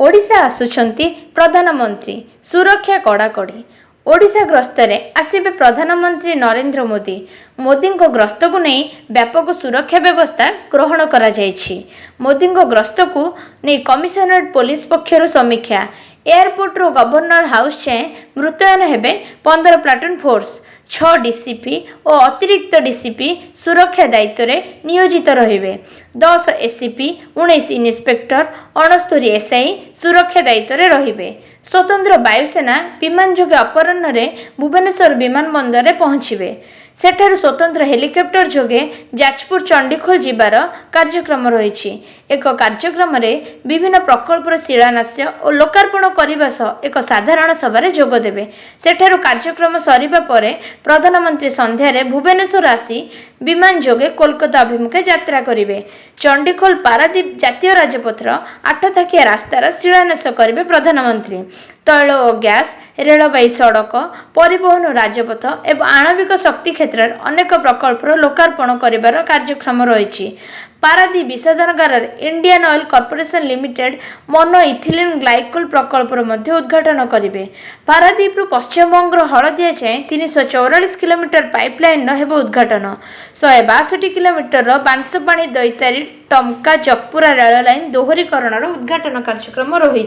ओडिशा आसुछंती प्रधानमंत्री सुरक्षा कड़ाकड़ी। ओडिशा गस्तरे आसिबे प्रधानमंत्री नरेंद्र मोदी। मोदी गस्त को नहीं व्यापक सुरक्षा व्यवस्था ग्रहण करा जायछि। मोदी गस्त को नहीं कमिशनरेट पुलिस पक्षर समीक्षा। एयरपोर्ट रो गवर्नर हाउस जाए मृतयन हेबे 15 प्लाटून फोर्स, 6 डीसीपी और अतिरिक्त डीसीपी सुरक्षा दायित्व रे नियोजित रहिबे। 10 एससीपी, 19 इन्स्पेक्टर, 69 एसआई सुरक्षा दायित्व रे रहिबे। स्वतंत्र वायुसेना विमान जोगे अपराह्न रे भुवनेश्वर विमानबंदर रे पहुंचीबे। सेठारु स्वतंत्र हेलिकॉप्टर जोगे जाजपुर चंडीखोल जिबार कार्यक्रम रही। एक कार्यक्रम रे विभिन्न प्रकल्पर शिलान्यास और लोकार्पण करने सह एक साधारण सभार जोगदेवे। सेठारु कार्यक्रम सरिबा परे प्रधानमंत्री संध्यारे भुवनेश्वर आसी विमान जोगे कोलकाता अभिमुखे यात्रा करिवे। चंडीखोल पारादीप जातीय राजपथर 8 थाकिया रास्तार शिलान्यास करिवे प्रधानमंत्री। तैल और गैस, रेलवे सड़क, परिवहन राजपथ एवं आणविक शक्ति क्षेत्र में अनेक प्रकल्पर लोकार्पण करिवार कार्यक्रम रही। पारादीप विषादनगार Indian Oil Corporation Limited mono ethylene glycol प्रकल्पर मध्य उद्घाटन करेंगे। पारादीप पश्चिमबंग हलदिया जाए 344 किलोमीटर पाइपलाइन हेब उद्घाटन। 162 kilometre बांसपाणी Daitari Tamka चकपुरा rail line दोहरीकरण उद्घाटन कार्यक्रम रही।